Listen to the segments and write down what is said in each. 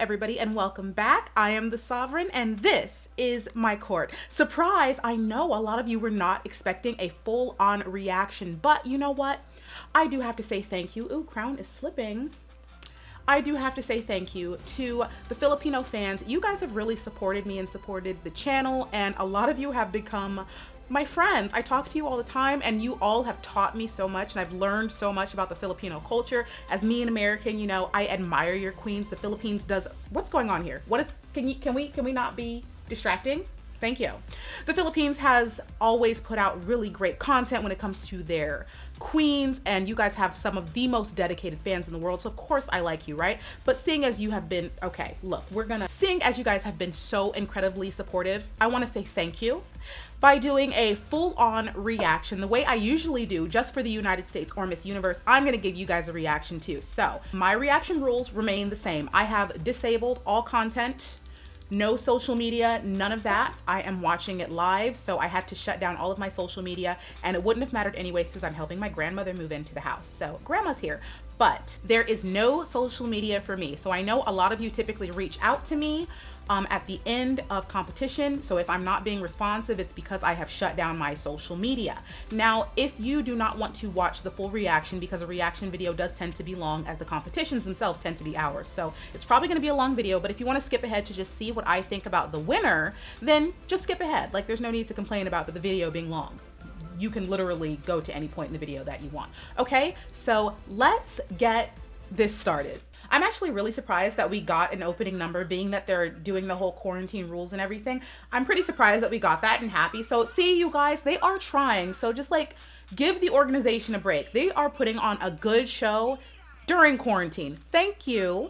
everybody, and welcome back. I am the Sovereign, and this is my court. Surprise! I know a lot of you were not expecting a full-on reaction, but you know what? I do have to say thank you. Ooh, crown is slipping. I do have to say thank you to the Filipino fans. You guys have really supported me and supported the channel, and a lot of you have become my friends. I talk to you all the time, and you all have taught me so much, and I've learned so much about the Filipino culture. As me, an American, you know, I admire your queens. The Philippines does. What's going on here? What is? Can we not be distracting? Thank you. The Philippines has always put out really great content when it comes to their queens, and you guys have some of the most dedicated fans in the world, so of course I like you, right? But seeing as you have been, okay, look, seeing as you guys have been so incredibly supportive, I want to say thank you by doing a full-on reaction the way I usually do just for the United States or Miss Universe. I'm going to give you guys a reaction too. So my reaction rules remain the same. I have disabled all content. No social media, none of that. I am watching it live, so I had to shut down all of my social media, and it wouldn't have mattered anyway since I'm helping my grandmother move into the house. So grandma's here, but there is no social media for me. So I know a lot of you typically reach out to me at the end of competition. So if I'm not being responsive, it's because I have shut down my social media. Now, if you do not want to watch the full reaction, because a reaction video does tend to be long, as the competitions themselves tend to be hours. So it's probably gonna be a long video, but if you wanna skip ahead to just see what I think about the winner, then just skip ahead. Like, there's no need to complain about the video being long. You can literally go to any point in the video that you want. Okay, so let's get this started. I'm actually really surprised that we got an opening number, being that they're doing the whole quarantine rules and everything. I'm pretty surprised that we got that and happy. So see, you guys, they are trying. So just like give the organization a break. They are putting on a good show during quarantine. Thank you.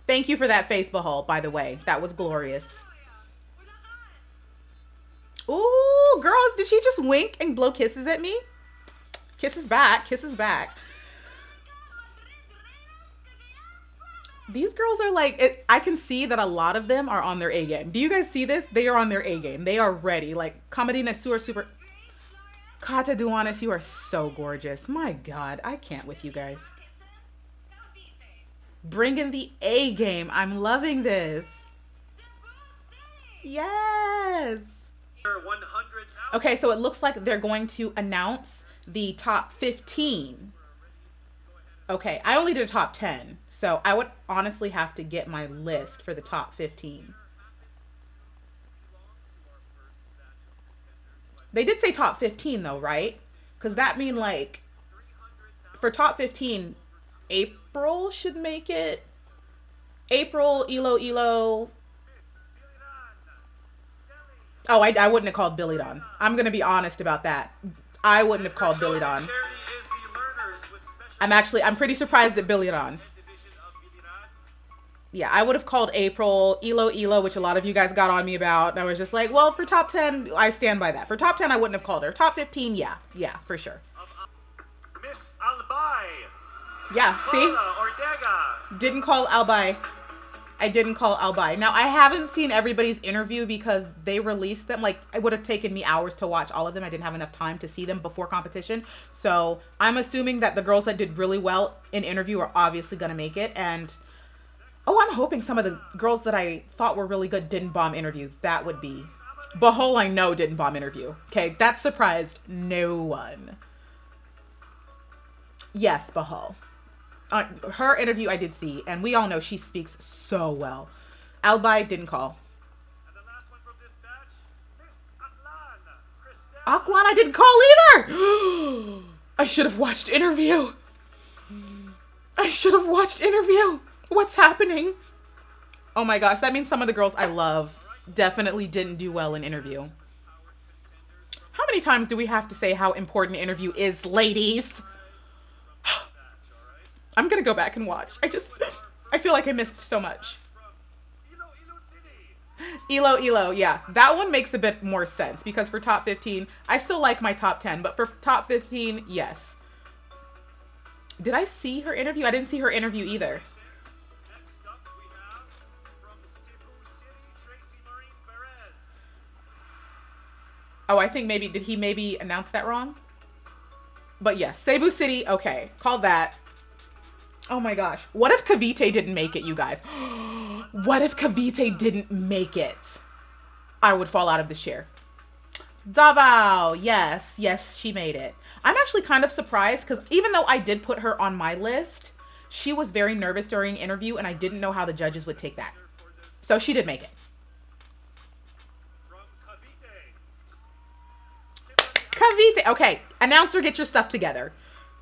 Thank you for that face behold, by the way. That was glorious. Ooh, girl, did she just wink and blow kisses at me? Kisses back, kisses back. These girls are like, I can see that a lot of them are on their A game. Do you guys see this? They are on their A game. They are ready. Like, Camarina super. Kata Duanes, you are so gorgeous. My God, I can't with you guys. Bring in the A game. I'm loving this. Yes. Okay, so it looks like they're going to announce the top 15. Okay, I only did a top 10, so I would honestly have to get my list for the top 15. They did say top 15 though, right? Because that mean like, for top 15, April should make it. April, Ilo. Oh, I wouldn't have called Billy Don. I'm going to be honest about that. I wouldn't have called Billy Don. I'm pretty surprised at Billy Don. Yeah, I would have called April, Ilo, which a lot of you guys got on me about. And I was just like, well, for top 10, I stand by that. For top 10, I wouldn't have called her. Top 15, yeah, for sure. Miss Albay. Yeah, see? Didn't call Albay. I didn't call Albay. Now, I haven't seen everybody's interview because they released them. Like, it would have taken me hours to watch all of them. I didn't have enough time to see them before competition. So I'm assuming that the girls that did really well in interview are obviously going to make it. And, oh, I'm hoping some of the girls that I thought were really good didn't bomb interview. That would be... Bahol, I know, didn't bomb interview. Okay, that surprised no one. Yes, Bahol. Her interview I did see, and we all know she speaks so well. Albay didn't call. And the last one from this batch, Miss Aklan I didn't call either! I should have watched interview. What's happening? Oh my gosh, that means some of the girls I love definitely didn't do well in interview. How many times do we have to say how important interview is, ladies? I'm gonna go back and watch. I feel like I missed so much. Ilo, yeah. That one makes a bit more sense because for top 15, I still like my top 10, but for top 15, yes. Did I see her interview? I didn't see her interview either. Next up we have from Cebu City, Tracy Marine Perez. Oh, I think did he maybe announce that wrong? But yes, Cebu City, okay. Called that. Oh my gosh. What if Cavite didn't make it, you guys? What if Cavite didn't make it? I would fall out of this chair. Davao, yes, yes, she made it. I'm actually kind of surprised because even though I did put her on my list, she was very nervous during interview and I didn't know how the judges would take that. So she did make it. From Cavite, Cavite. Okay, announcer, get your stuff together.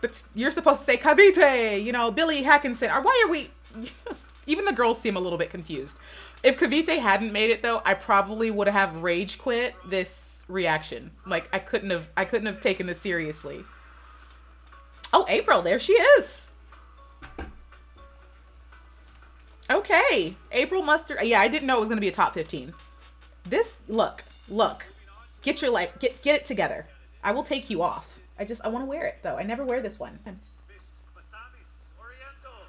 But you're supposed to say Cavite, you know, Billy Hackinson. Or why are we... Even the girls seem a little bit confused. If Cavite hadn't made it though, I probably would have rage quit this reaction. Like I couldn't have taken this seriously. Oh, April, there she is. Okay. April Mustard. Yeah, I didn't know it was gonna be a top 15. This look. Get your life get it together. I will take you off. I want to wear it though. I never wear this one. Miss Basamis Oriental,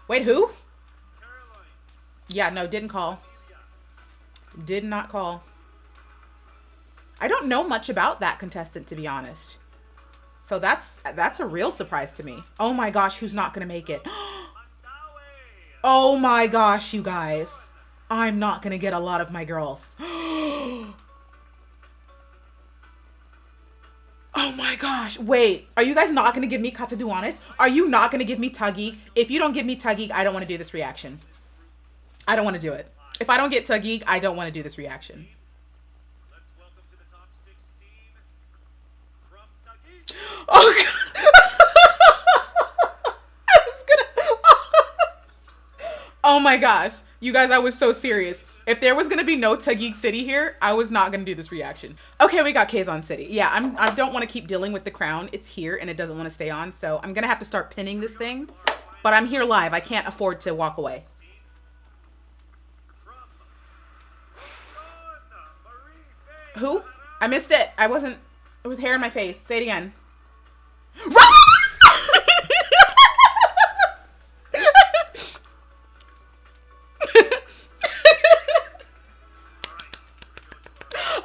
Wait, who? Caroline, Yeah, no, didn't call. Amelia, Did not call. I don't know much about that contestant, to be honest. So that's a real surprise to me. Oh my gosh, who's not gonna make it? Mandaue, Oh my gosh, you guys. I'm not gonna get a lot of my girls. Oh my gosh. Wait, are you guys not gonna give me Kataduanes? Are you not gonna give me Tuggy? If you don't give me Tuggy, I don't want to do this reaction. I don't want to do it. If I don't get Tuggy, I don't want to do this reaction. let's welcome to the top 16 from Taguig. Oh god. I was gonna Oh my gosh. You guys, I was so serious. If there was gonna be no Taguig City here, I was not gonna do this reaction. Okay, we got Quezon City. Yeah, I don't want to keep dealing with the crown. It's here and it doesn't want to stay on, so I'm gonna have to start pinning this thing. But I'm here live. I can't afford to walk away. From London, Marie Faye Who? I missed it. I wasn't. It was hair in my face. Say it again.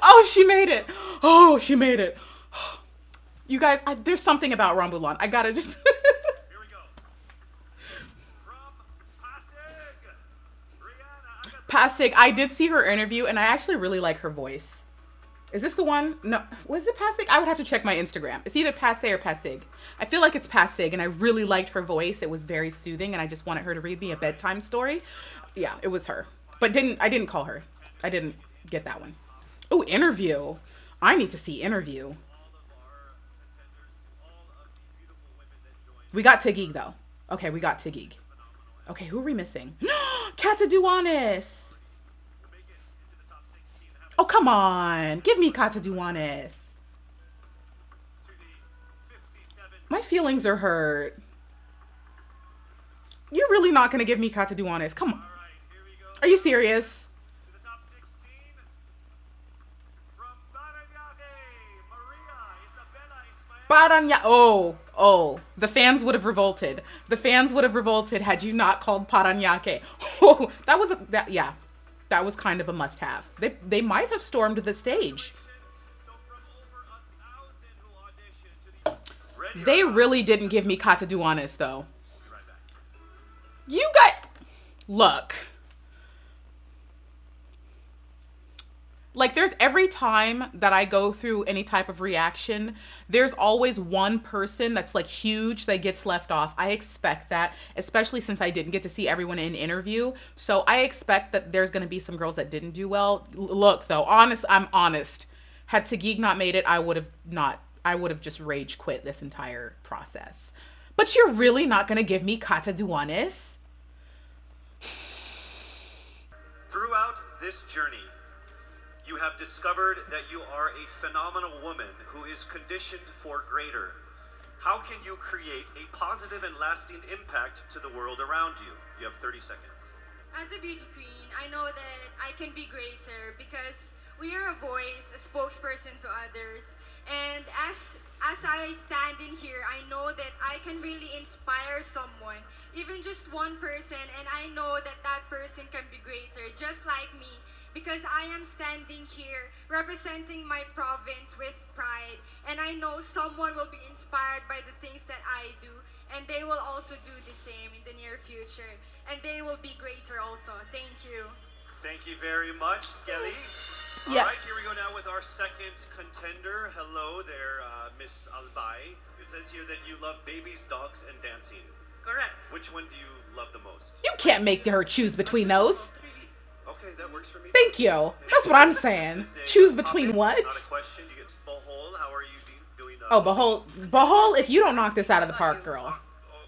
Oh, she made it. Oh, she made it. You guys, there's something about Rambulan. I gotta just. Here we go. From Pasig, Rihanna Agatha. Pasig. I did see her interview, and I actually really like her voice. Is this the one? No. Was it Pasig? I would have to check my Instagram. It's either Pasig or Pasig. I feel like it's Pasig, and I really liked her voice. It was very soothing, and I just wanted her to read me a bedtime story. Yeah, it was her. But I didn't call her. I didn't get that one. Oh, interview. I need to see interview. All of our contenders, all of the beautiful women that joined. We got Taguig, though. Okay, we got Taguig. Okay, who are we missing? Kataduanes. Your biggest into the top 16 have Oh, come on. Give me Kataduanes. to the 57. My feelings are hurt. You're really not going to give me Kataduanes. Come on. All right, here we go. Are you serious? To the top 16 from Paraguay, Maria Isabella Ismael. Oh. The fans would have revolted. The fans would have revolted had you not called Paranaque. Oh, that was kind of a must-have. They might have stormed the stage. So from over 1,000 who auditioned to these ready They really didn't give me Kataduanes, though. be right back. You got... Look. Like, there's every time that I go through any type of reaction, there's always one person that's, like, huge that gets left off. I expect that, especially since I didn't get to see everyone in interview. So I expect that there's going to be some girls that didn't do well. Look, though, I'm honest. Had Taguig not made it, I would have just rage quit this entire process. But you're really not going to give me Kataduanes? Throughout this journey, you have discovered that you are a phenomenal woman who is conditioned for greater. How can you create a positive and lasting impact to the world around you? You have 30 seconds. As a beauty queen, I know that I can be greater because we are a voice, a spokesperson to others. And as I stand in here, I know that I can really inspire someone, even just one person, and I know that that person can be greater, just like me, because I am standing here representing my province with pride, and I know someone will be inspired by the things that I do, and they will also do the same in the near future. And they will be greater also. Thank you. Thank you very much, Skelly. All Yes. right, here we go now with our second contender. Hello there, Miss Albay. It says here that you love babies, dogs, and dancing. Correct. Which one do you love the most? You can't make her choose between those. Okay, that works for me. Thank you. That's what I'm saying. This is a Choose topic, between it's what? not a question. You get Bohol. How are you doing? Oh, Behold, if you don't knock this out of the park, girl.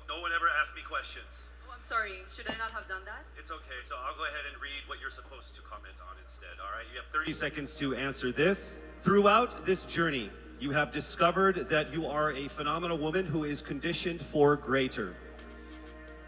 No one ever asked me questions. Oh, I'm sorry. Should I not have done that? It's okay. So I'll go ahead and read what you're supposed to comment on instead. All right. You have 30 seconds to answer this. Throughout this journey, you have discovered that you are a phenomenal woman who is conditioned for greater.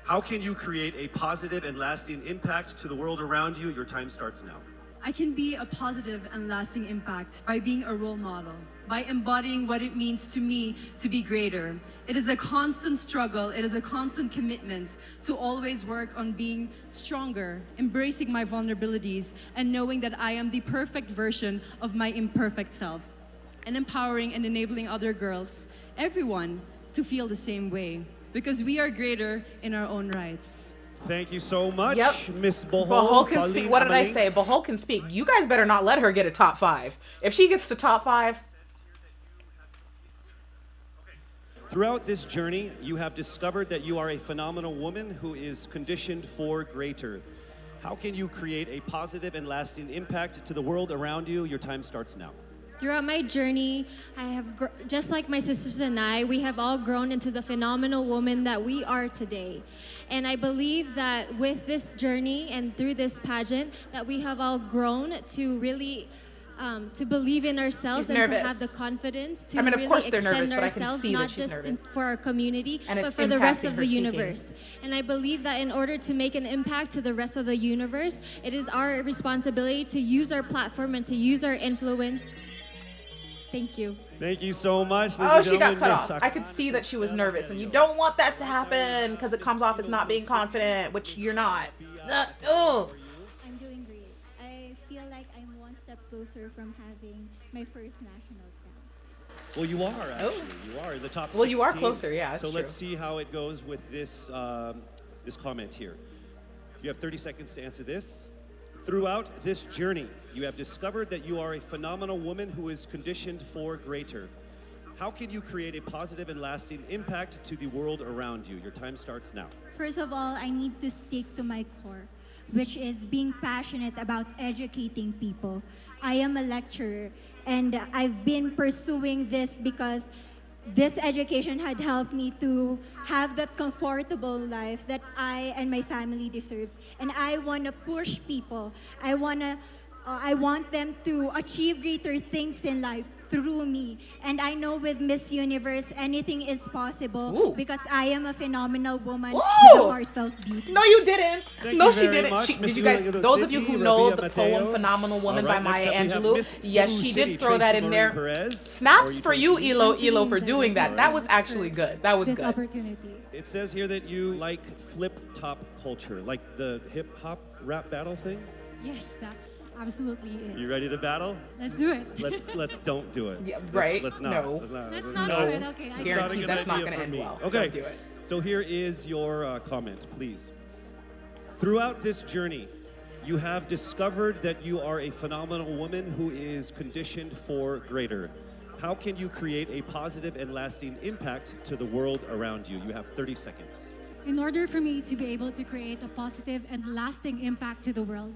How can you create a positive and lasting impact to the world around you? Your time starts now. I can be a positive and lasting impact by being a role model, by embodying what it means to me to be greater. It is a constant struggle, it is a constant commitment to always work on being stronger, embracing my vulnerabilities, and knowing that I am the perfect version of my imperfect self, and empowering and enabling other girls, everyone, to feel the same way, because we are greater in our own rights. Thank you so much, Yep. Miss Bohol. Bohol can Pauline speak. What did I say? Amalinks. Bohol can speak. You guys better not let her get a top 5. If she gets to top 5, Throughout this journey, you have discovered that you are a phenomenal woman who is conditioned for greater. How can you create a positive and lasting impact to the world around you? Your time starts now. Throughout my journey, just like my sisters and I, we have all grown into the phenomenal woman that we are today. And I believe that with this journey and through this pageant, that we have all grown to really to believe in ourselves She's and nervous. to have the confidence to I mean, of really course they're nervous, extend but I can ourselves, see that not she's just nervous. for our community, And but it's for the rest impacting of her the speaking. universe. And I believe that in order to make an impact to the rest of the universe, it is our responsibility to use our platform and to use our influence. Thank you. Thank you so much, ladies oh, and she gentlemen. got cut Miss off. I could Akane see that she was Estela nervous, and you Bello. don't want that to happen because it comes off as not being confident, which you're not. Oh. I'm doing great. I feel like I'm one step closer from having my first national crown. Well, you are actually. You are in the top 16. Well, you are closer, yeah, that's So let's true. see how it goes with this this comment here. You have 30 seconds to answer this. Throughout this journey, you have discovered that you are a phenomenal woman who is conditioned for greater. How can you create a positive and lasting impact to the world around you? Your time starts now. First of all, I need to stick to my core, which is being passionate about educating people. I am a lecturer, and I've been pursuing this because this education had helped me to have that comfortable life that I and my family deserves. And I want to push people. I want them to achieve greater things in life through me. And I know with Miss Universe, anything is possible Ooh. because I am a phenomenal woman Woo! with a heartfelt beauty. No, you didn't. Thank No, you she very didn't. much, Did Miss you guys? Ula Those of you City, who know Rabia the Mateo. poem "Phenomenal Woman" All right, by next Maya up we have Angelou, Miss yes, Cebu she City, did throw that Tracy in Maureen there. Perez. How are Snaps you, for you, Tracy? Elo, for doing that. That was actually good. That was This good. opportunity. It says here that you like flip-top culture, like the hip-hop rap battle thing. Yes, that's absolutely it. You ready to battle? Let's do it. Let's don't do it. Yeah, Let's- right? Let's not. No. Let's not. Let's no. not do it. Okay, I Not a Guaranteed good that's not idea going to for end me. well. Okay. Don't do it. So here is your comment, please. Throughout this journey, you have discovered that you are a phenomenal woman who is conditioned for greater. How can you create a positive and lasting impact to the world around you? You have 30 seconds. In order for me to be able to create a positive and lasting impact to the world,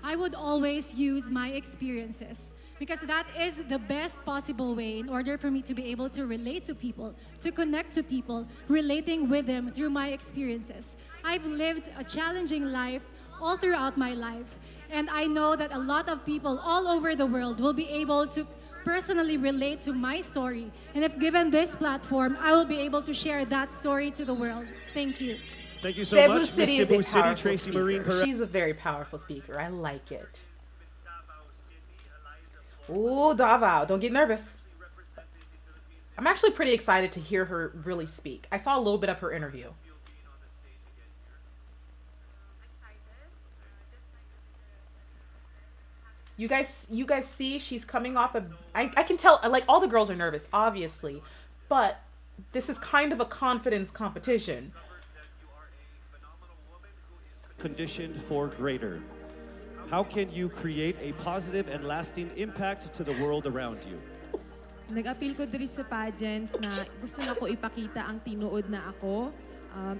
I would always use my experiences because that is the best possible way in order for me to be able to relate to people, to connect to people, relating with them through my experiences. I've lived a challenging life all throughout my life, and I know that a lot of people all over the world will be able to personally relate to my story. And if given this platform, I will be able to share that story to the world. Thank you. Thank you so Cebu much, Miss City is Cebu a City, powerful Tracy Maureen speaker. Perez. She's a very powerful speaker. I like it. Ooh, Davao, don't get nervous. I'm actually pretty excited to hear her really speak. I saw a little bit of her interview. You guys see she's coming off I can tell, like, all the girls are nervous, obviously, but this is kind of a confidence competition. Conditioned for greater. How can you create a positive and lasting impact to the world around you? Nag-appeal ko diri sa pageant na gusto na ko ipakita ang tinuod na ako.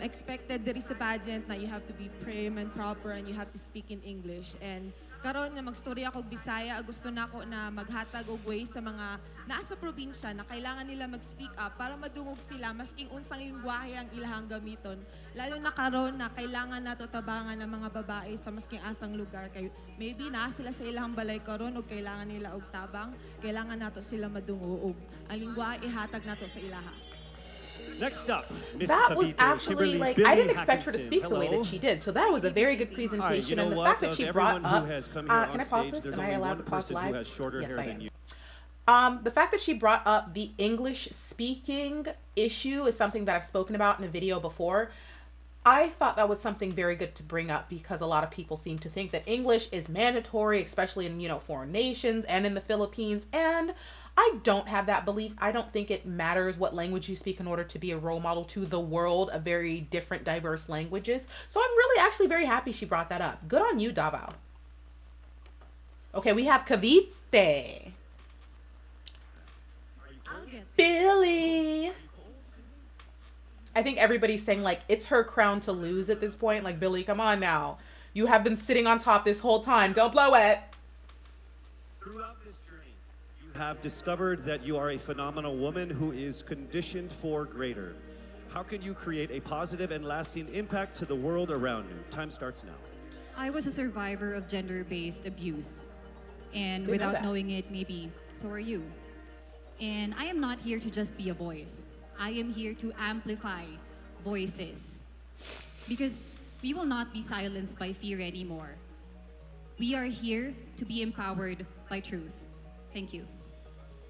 Expected diri sa pageant na you have to be prim and proper and you have to speak in English. And karon nga magstorya ako og Bisaya, gusto na ako na maghatag og way sa mga naa sa probinsya na kailangan nila mag-speak up para madungog sila masking unsang lengguwahe ang ilahang gamiton. Lalo na karon na kailangan nato tabangan ng mga babae sa masking asang lugar kay maybe naa sila sa ilahang balay karon og kailangan nila og tabang, kailangan nato sila madungog og ang lengguwahe ihatag nato sa ilaha. Next up, Miss That was Cavite, actually Kimberly like, Billy I didn't expect her to Hackinson. speak the way that Hello. she did. So that was a very good presentation. All right, And the what? fact that Of she brought everyone up, who has come here can on I pause stage, this? there's Am I only allowed one to pause person who live? has shorter Yes, hair I than am. you. The fact that she brought up the English speaking issue is something that I've spoken about in a video before. I thought that was something very good to bring up because a lot of people seem to think that English is mandatory, especially in, foreign nations and in the Philippines. And I don't have that belief. I don't think it matters what language you speak in order to be a role model to the world of very different, diverse languages. So I'm really actually very happy she brought that up. Good on you, Davao. Okay, we have Cavite. Billy. I think everybody's saying like it's her crown to lose at this point. Like, Billy, come on now. You have been sitting on top this whole time. Don't blow it. Throughout this journey, you have discovered that you are a phenomenal woman who is conditioned for greater. How can you create a positive and lasting impact to the world around you? Time starts now. I was a survivor of gender-based abuse. And Didn't know without that. knowing it, maybe so are you. And I am not here to just be a voice. I am here to amplify voices. Because we will not be silenced by fear anymore. We are here to be empowered by truth. Thank you.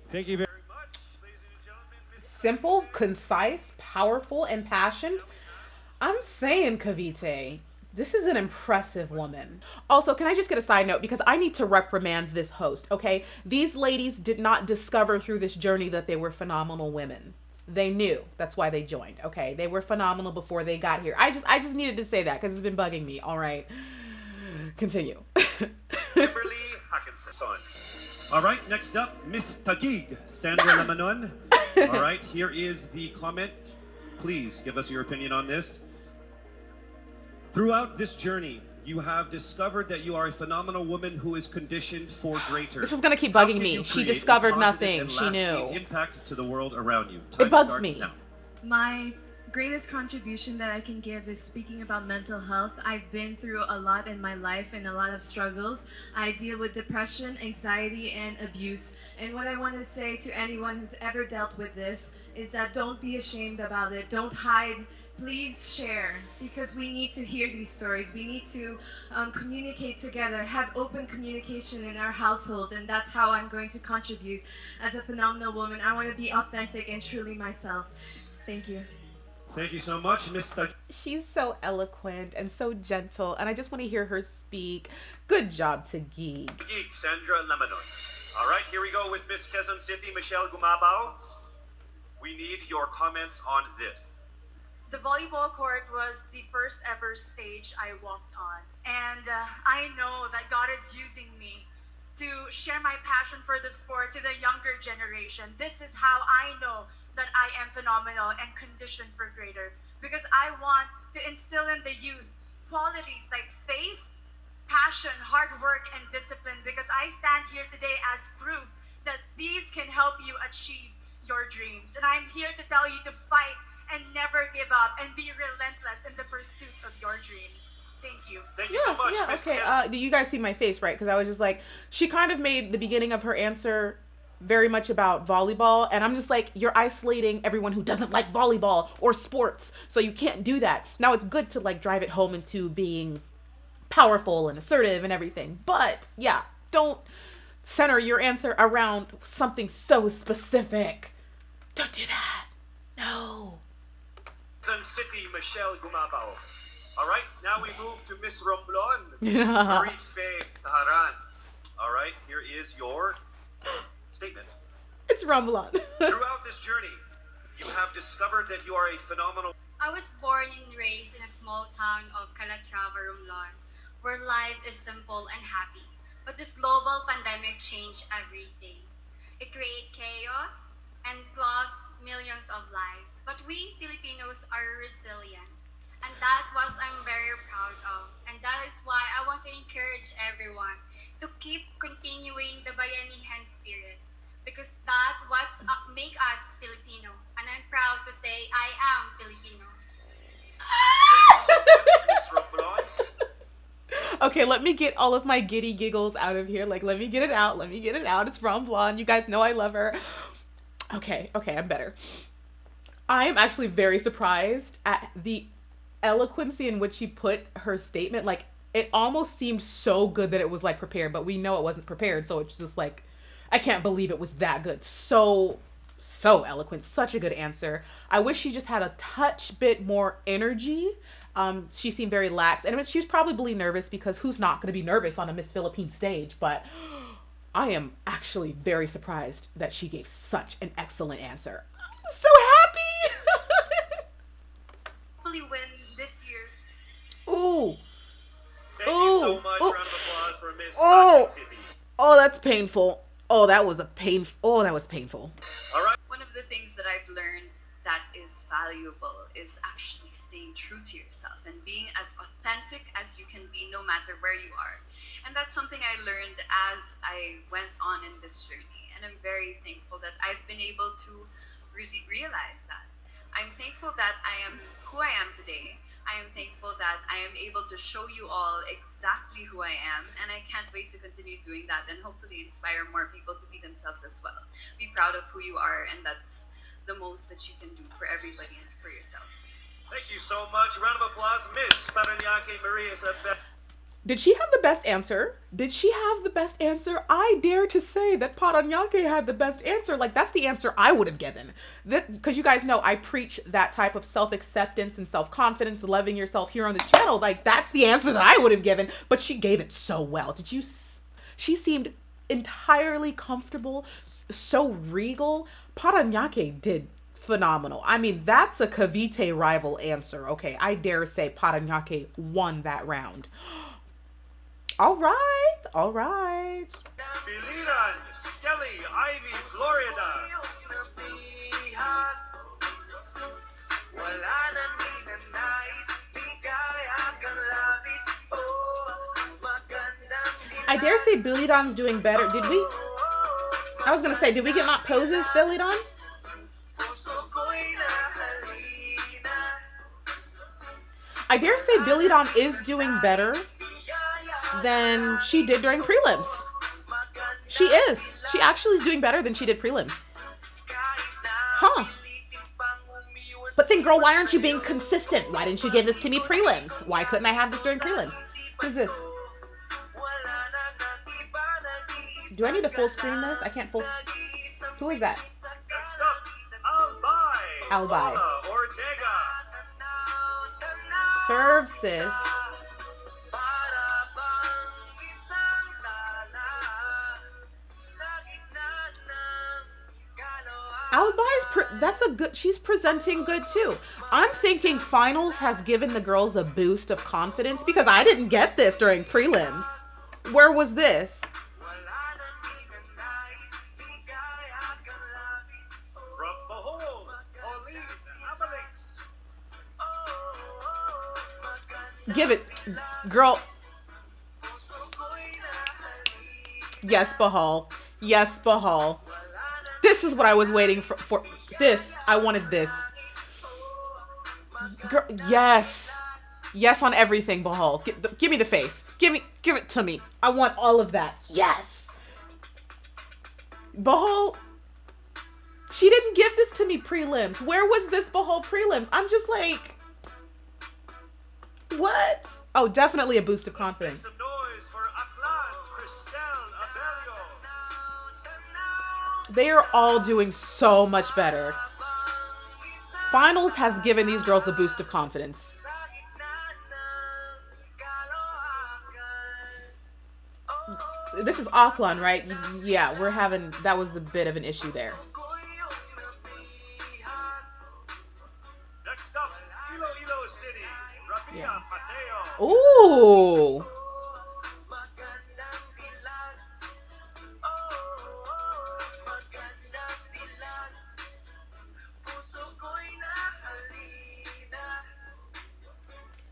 Thank you very much, ladies and gentlemen. Miss Simple, concise, powerful, and passionate. I'm saying, Cavite, this is an impressive woman. Also, can I just get a side note? Because I need to reprimand this host, okay? These ladies did not discover through this journey that they were phenomenal women. They knew. That's why they joined, okay? They were phenomenal before they got here. I just needed to say that because it's been bugging me. All right. Continue. Kimberly Hackinson. All right, next up, Miss Taguig, Sandra Lamanon. All right, here is the comment. Please give us your opinion on this. Throughout this journey, you have discovered that you are a phenomenal woman who is conditioned for greater. This is gonna keep How bugging can me. you She create a discovered positive nothing. and She lasting knew. impact to the world around you. It bugs starts me. now. My greatest contribution that I can give is speaking about mental health. I've been through a lot in my life and a lot of struggles. I deal with depression, anxiety, and abuse. And what I want to say to anyone who's ever dealt with this is that don't be ashamed about it. Don't hide. Please share, because we need to hear these stories. We need to communicate together, have open communication in our household, and that's how I'm going to contribute as a phenomenal woman. I want to be authentic and truly myself. Thank you. Thank you so much, Miss Taguig. She's so eloquent and so gentle, and I just want to hear her speak. Good job, Taguig. Sandra Lamanon. All right, here we go with Miss Quezon City, Michelle Gumabao. We need your comments on this. The volleyball court was the first ever stage I walked on. And I know that God is using me to share my passion for the sport to the younger generation. This is how I know that I am phenomenal and conditioned for greater. Because I want to instill in the youth qualities like faith, passion, hard work, and discipline. Because I stand here today as proof that these can help you achieve your dreams. And I'm here to tell you to fight and never give up and be relentless in the pursuit of your dreams. Thank you. Thank you so much, Yeah, Miss okay. Quezon. Do you guys see my face, right? Because I was just like, she kind of made the beginning of her answer very much about volleyball, and I'm just like, you're isolating everyone who doesn't like volleyball or sports, so you can't do that. Now it's good to like drive it home into being powerful and assertive and everything, but yeah, don't center your answer around something so specific. Don't do that. No. Quezon City, Michelle Gumabao. All right, now we move to Miss Romblon, Yeah. Marife Taharan. All right, here is your statement. It's Rumblon. Throughout this journey, You have discovered that you are a phenomenal. I was born and raised in a small town of Calatrava, Romblon, where life is simple and happy. But this global pandemic changed everything. It created chaos and lost millions of lives. But we Filipinos are resilient. And that's what I'm very proud of. And that is why I want to encourage everyone to keep continuing the Bayanihan spirit. Because that's what make us Filipino. And I'm proud to say I am Filipino. Miss Romblon. Okay, let me get all of my giddy giggles out of here. Like, let me get it out. Let me get it out. It's Ron Blonde. You guys know I love her. Okay, I'm better. I am actually very surprised at the eloquency in which she put her statement. Like, it almost seemed so good that it was like prepared, but we know it wasn't prepared. So it's just like, I can't believe it was that good. So eloquent. Such a good answer. I wish she just had a touch bit more energy. She seemed very lax, and she was probably nervous, because who's not going to be nervous on a Miss Philippines stage? But I am actually very surprised that she gave such an excellent answer. I'm so happy. Hopefully win this year. Ooh. Thank you so much. Round of applause for Miss Oh. Toxic City. Oh, that's painful. Oh, that was painful. All right. One of the things that I've learned that is valuable is actually staying true to yourself and being as authentic as you can be no matter where you are. And that's something I learned as I went on in this journey. And I'm very thankful that I've been able to really realize that. I'm thankful that I am who I am today. I am thankful that I am able to show you all exactly who I am, and I can't wait to continue doing that and hopefully inspire more people to be themselves as well. Be proud of who you are, and that's the most that you can do for everybody and for yourself. Thank you so much. Round of applause, Miss Paranaque Maria Isabel. Did she have the best answer? I dare to say that Paranaque had the best answer. Like, that's the answer I would have given. Because you guys know I preach that type of self-acceptance and self-confidence, loving yourself here on this channel. Like, that's the answer that I would have given. But she gave it so well. She seemed entirely comfortable, so regal. Paranaque did phenomenal. I mean, that's a Cavite rival answer. Okay, I dare say Paranaque won that round. All right. Biliran, Skelly, Ivy, Florida. I dare say Billy Don's doing better. Did we? I was gonna say, did we get not poses, Billy Don? I dare say Billy Don is doing better than she did during prelims. She is. She actually is doing better than she did prelims. Huh. But then, girl, why aren't you being consistent? Why didn't you give this to me prelims? Why couldn't I have this during prelims? Who's this? Do I need to full screen this? I can't full... Who is that? Next up, Albay. Paula Ortega. Serve, sis. That's a good, she's presenting good too. I'm thinking finals has given the girls a boost of confidence, because I didn't get this during prelims. Where was this? From Bohol, Pauline Abalix. Give it, girl. Yes, Bahal. Yes, Bahal. This is what I was waiting for. This. I wanted this. Girl, yes. Yes on everything, Bahal. Give me the face. Give it to me. I want all of that. Yes. Bahal. She didn't give this to me prelims. Where was this Bahal prelims? I'm just like, what? Oh, definitely a boost of confidence. Some noise for Aklan, Cristel, Abelio. They are all doing so much better. Finals has given these girls a boost of confidence. This is Aklan, right? Yeah, we're having, that was a bit of an issue there. Yeah. Ooh.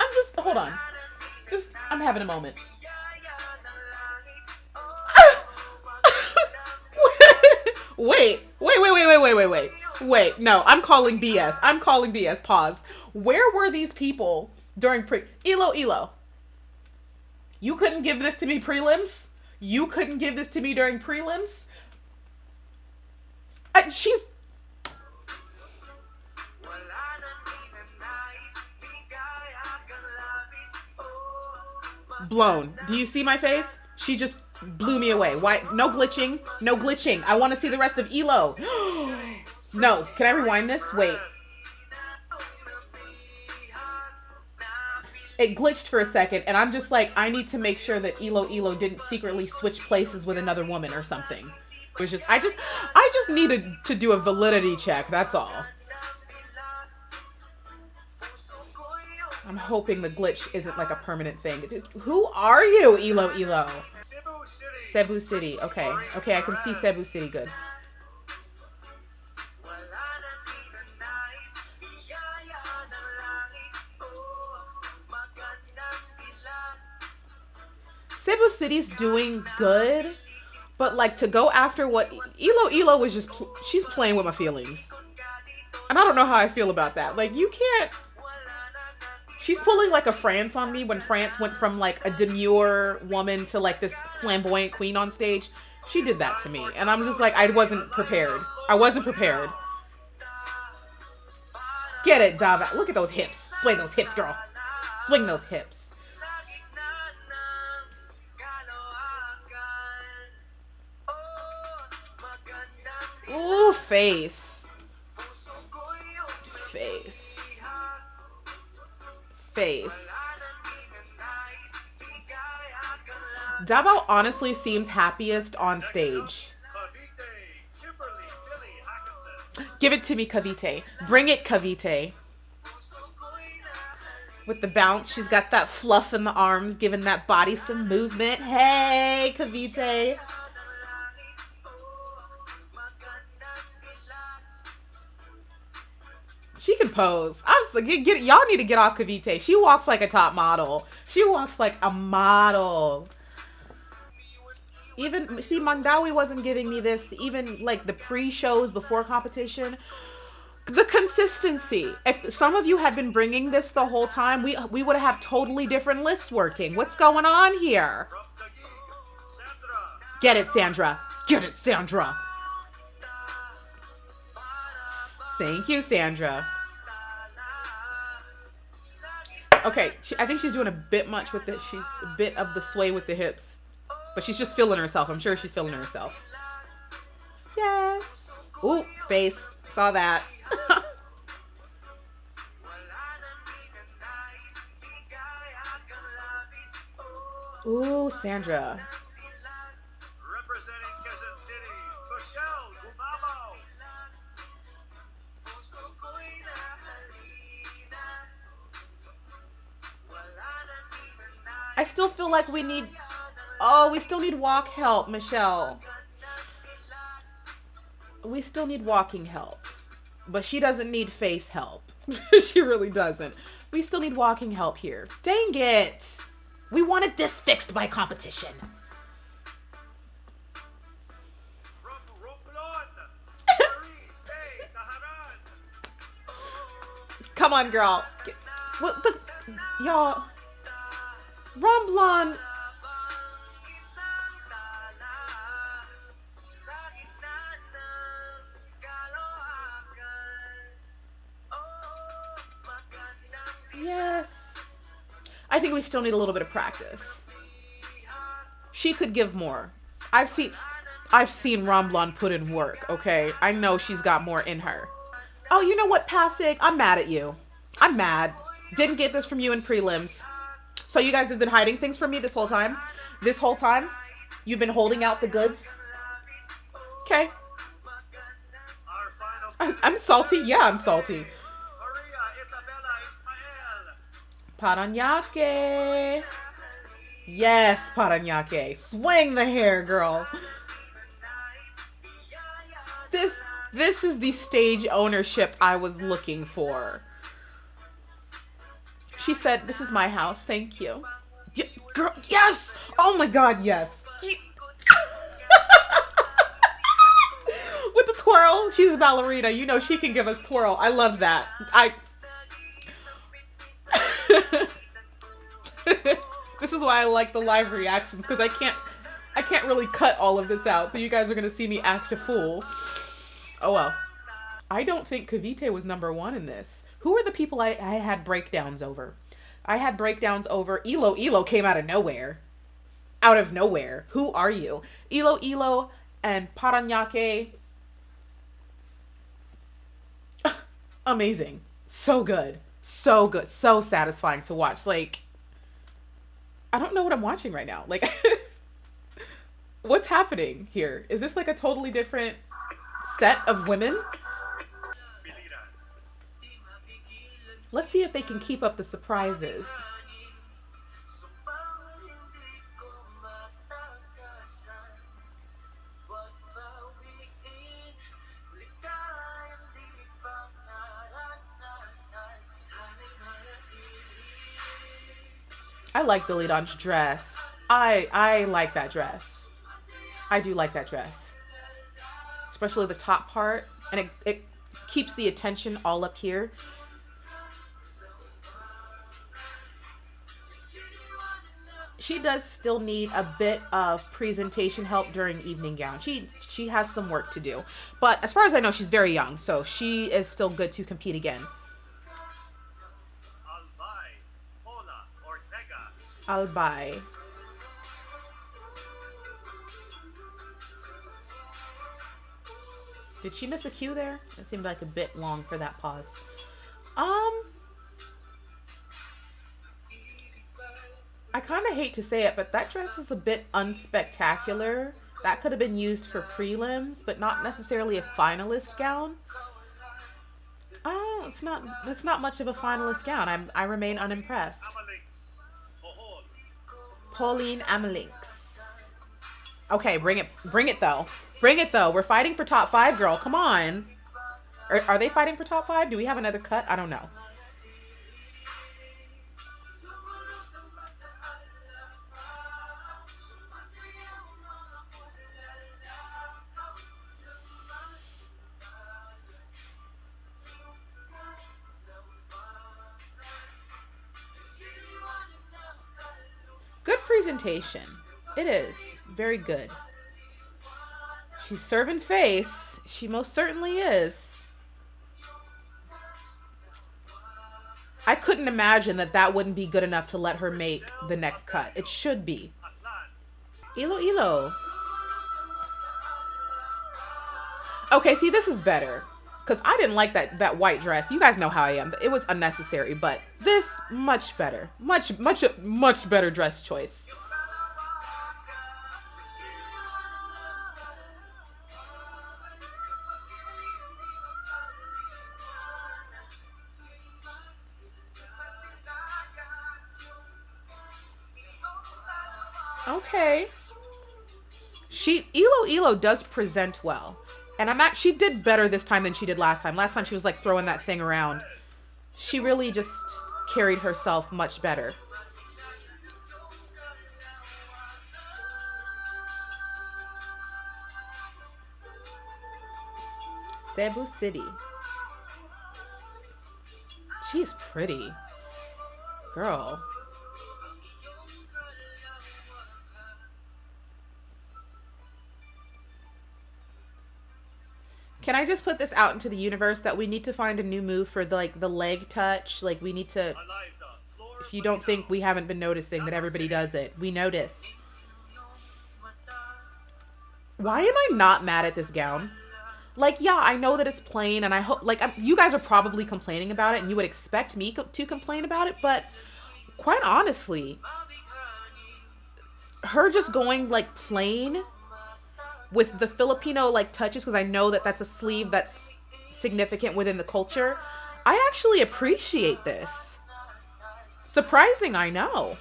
I'm just, hold on. Just, I'm having a moment. Wait. No, I'm calling BS. I'm calling BS. Pause. Where were these people during Elo? You couldn't give this to me prelims? You couldn't give this to me during prelims? She's... blown. Do you see my face? She just blew me away. Why? No glitching. No glitching. I want to see the rest of Elo. No. Can I rewind this? Wait. It glitched for a second, and I'm just like, I need to make sure that Elo didn't secretly switch places with another woman or something. It was just, I just needed to do a validity check. That's all. I'm hoping the glitch isn't like a permanent thing. Who are you, Elo? Cebu City. Okay, I can see Cebu City. Good. Cebu City's doing good, but like to go after what Elo was just, she's playing with my feelings. And I don't know how I feel about that. Like, you can't... She's pulling like a France on me when France went from like a demure woman to like this flamboyant queen on stage. She did that to me. And I'm just like, I wasn't prepared. Get it, Dava. Look at those hips. Sway those hips, girl. Swing those hips. Ooh, face. Davao honestly seems happiest on stage. Give it to me, Kavite. Bring it, Kavite. With the bounce, she's got that fluff in the arms, giving that body some movement. Hey, Kavite. She can pose. I was like, y'all need to get off Kavite. She walks like a top model. She walks like a model. Even, see, Mandawi wasn't giving me this, even like the pre-shows before competition. The consistency. If some of you had been bringing this the whole time, we would have had totally different lists working. What's going on here? Get it, Sandra. Get it, Sandra. Thank you, Sandra. Okay, I think she's doing a bit much with it. She's a bit of the sway with the hips. But she's just feeling herself. I'm sure she's feeling herself. Yes. Ooh, face. Saw that. Ooh, Sandra. Representing Quezon City, Michelle Gumamo. I still feel like we need... Oh, we still need walk help, Michelle. We still need walking help. But she doesn't need face help. She really doesn't. We still need walking help here. Dang it. We wanted this fixed by competition. Come on, girl. What the... Y'all... Romblon... Yes. I think we still need a little bit of practice. She could give more. I've seen Romblon put in work, okay? I know she's got more in her. Oh, you know what, Pasig? I'm mad at you. I'm mad. Didn't get this from you in prelims. So you guys have been hiding things from me this whole time? This whole time? You've been holding out the goods? Okay. I'm salty. Yeah, I'm salty. Paranaque. Yes, Paranaque. Swing the hair, girl. This is the stage ownership I was looking for. She said, "This is my house. Thank you." Girl, yes. Oh my God, yes. With the twirl, she's a ballerina. You know she can give us twirl. I love that. This is why I like the live reactions, because I can't really cut all of this out, so you guys are gonna see me act a fool. Oh well. I don't think Cavite was #1 in this. Who are the people I had breakdowns over? I had breakdowns over Ilo. Ilo came out of nowhere. Out of nowhere. Who are you? Ilo and Paranaque. Amazing. So good. So good. So satisfying to watch. Like, I don't know what I'm watching right now. Like, what's happening here? Is this like a totally different set of women? Let's see if they can keep up the surprises. I like Billy Don's dress. I like that dress. I do like that dress. Especially the top part. And it keeps the attention all up here. She does still need a bit of presentation help during evening gown. She has some work to do. But as far as I know, she's very young. So she is still good to compete again. Albay. Did she miss a cue there? It seemed like a bit long for that pause. I kind of hate to say it, but that dress is a bit unspectacular. That could have been used for prelims, but not necessarily a finalist gown. Oh, it's not much of a finalist gown. I remain unimpressed. Pauline Amelinx. Okay, bring it though. Bring it though. We're fighting for top 5, girl. Come on. Are they fighting for top 5? Do we have another cut? I don't know. Good presentation. It is. Very good. She's serving face. She most certainly is. I couldn't imagine that wouldn't be good enough to let her make the next cut. It should be. Ilo. Okay, see, this is better. Because I didn't like that white dress. You guys know how I am. It was unnecessary, but this, much better. Much better dress choice. Okay. Ilo does present well. And she did better this time than she did last time. Last time she was like throwing that thing around. She really just carried herself much better. Cebu City. She's pretty. Girl. Can I just put this out into the universe that we need to find a new move for the leg touch? Like, we need to... If you don't think we haven't been noticing that everybody does it, we notice. Why am I not mad at this gown? Like, yeah, I know that it's plain, and I hope... Like, you guys are probably complaining about it, and you would expect me to complain about it, but quite honestly, her just going, like, plain... with the Filipino like touches, because I know that that's a sleeve that's significant within the culture. I actually appreciate this. Surprising, I know.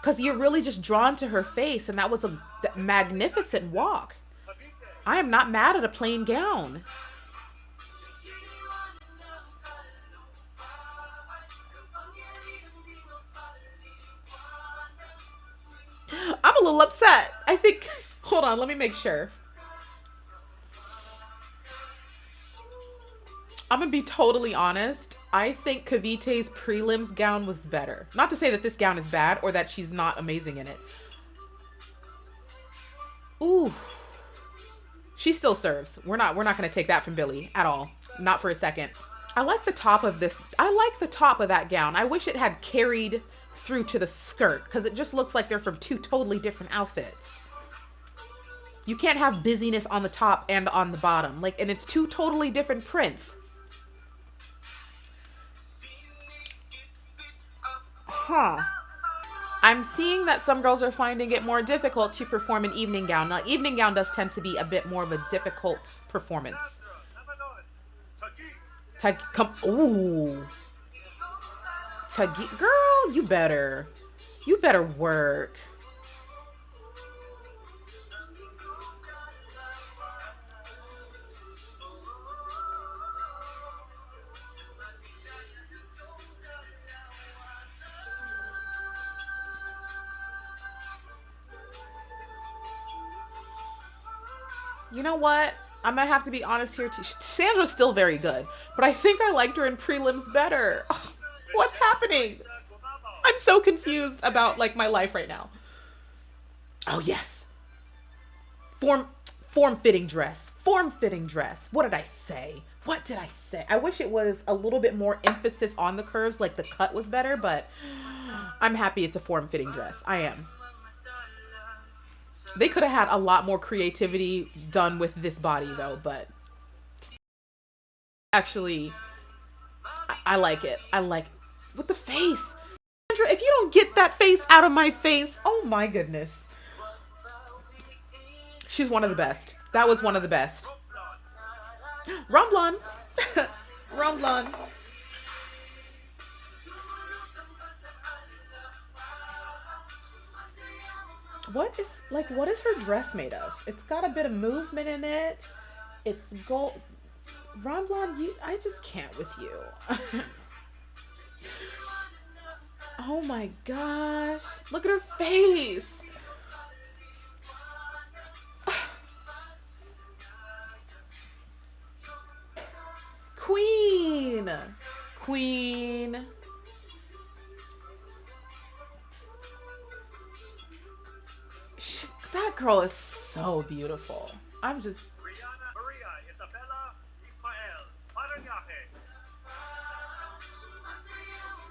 Because you're really just drawn to her face, and that was a magnificent walk. I am not mad at a plain gown. I'm a little upset. I think, hold on, let me make sure. I'm gonna be totally honest. I think Kavite's prelims gown was better. Not to say that this gown is bad or that she's not amazing in it. Ooh. She still serves. We're not gonna take that from Billy at all. Not for a second. I like the top of this. I like the top of that gown. I wish it had carried through to the skirt because it just looks like they're from two totally different outfits. You can't have busyness on the top and on the bottom. Like, and it's two totally different prints. Huh. I'm seeing that some girls are finding it more difficult to perform an evening gown. Now, evening gown does tend to be a bit more of a difficult performance. Come, ooh. Girl, you better work. You know what? I'm gonna have to be honest here too. Sandra's still very good, but I think I liked her in prelims better. What's happening? I'm so confused about like my life right now. Oh yes. Form-fitting dress. Form-fitting dress. What did I say? What did I say? I wish it was a little bit more emphasis on the curves, like the cut was better, but I'm happy it's a form-fitting dress. I am. They could have had a lot more creativity done with this body though, but actually, I like it. I like it. With the face. Sandra, if you don't get that face out of my face, oh my goodness. She's one of the best. That was one of the best. Ramblon. Ramblon. What is her dress made of? It's got a bit of movement in it. It's gold. Ramblon, I just can't with you. Oh my gosh. Look at her face. Queen. Queen. That girl is so beautiful. I'm just...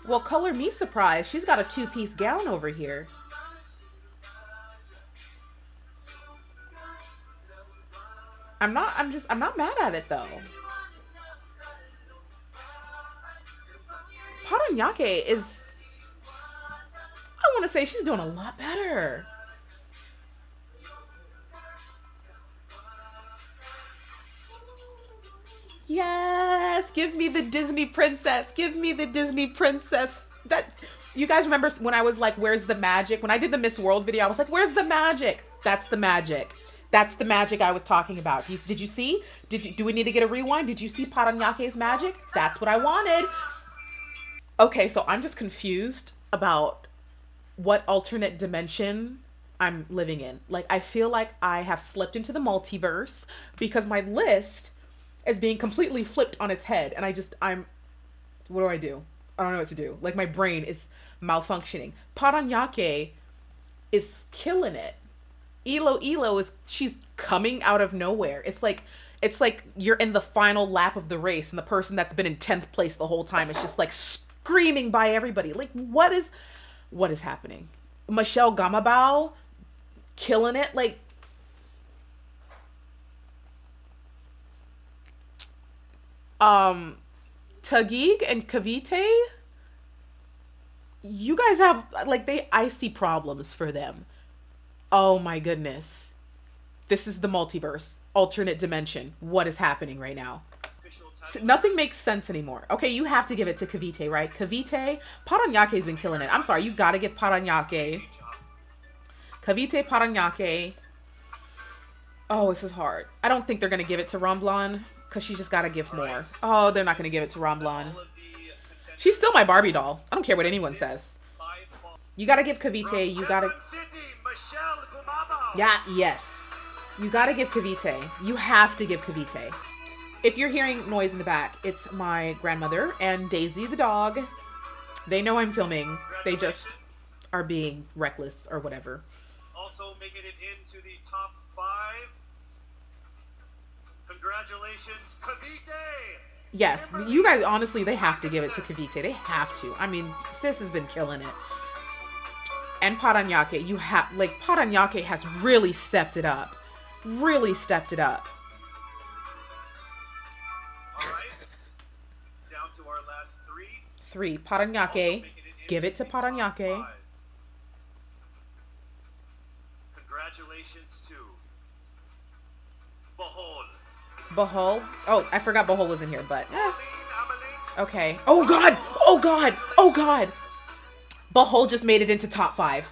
Well, color me surprised. She's got a two-piece gown over here. I'm not mad at it though. Paranaque is... I want to say she's doing a lot better. Yes, give me the Disney princess. Give me the Disney princess. That, you guys remember when I was like, where's the magic? When I did the Miss World video, I was like, where's the magic? That's the magic. That's the magic I was talking about. Did you see? Do we need to get a rewind? Did you see Paranaque's magic? That's what I wanted. Okay, so I'm just confused about what alternate dimension I'm living in. Like, I feel like I have slipped into the multiverse because my list is being completely flipped on its head. And what do I do? I don't know what to do. Like, my brain is malfunctioning. Paranaque is killing it. Ilo she's coming out of nowhere. It's like you're in the final lap of the race and the person that's been in 10th place the whole time is just like screaming by everybody. Like, what is happening? Michelle Gamabao killing it. Like, Taguig and Cavite, you guys have, like, I see problems for them. Oh my goodness. This is the multiverse, alternate dimension. What is happening right now? Official Nothing makes sense anymore. Okay, you have to give it to Cavite, right? Cavite, Paranyake's been killing it. I'm sorry, you gotta give Paranyake. Cavite, Paranyake. Oh, this is hard. I don't think they're gonna give it to Romblon because she's just gotta give more. Oh, they're not gonna give it to Romblon. She's still my Barbie doll. I don't care what anyone says. You gotta give Cavite. You gotta. Yeah, yes. You gotta give Cavite. You have to give Cavite. If you're hearing noise in the back, it's my grandmother and Daisy the dog. They know I'm filming. They just are being reckless or whatever. Also making it into the top 5. Congratulations, Cavite! Yes, you guys, honestly, they have to give it to Cavite. They have to. I mean, sis has been killing it. And Paranyake, you have, like, Paranyake has really stepped it up. Really stepped it up. Alright. Down to our last 3. 3. Paranyake. Give it to Paranyake. Congratulations to Bohol. Bohol. Oh, I forgot Bohol was in here, but okay. Oh god! Oh god! Oh god! Bohol just made it into top 5.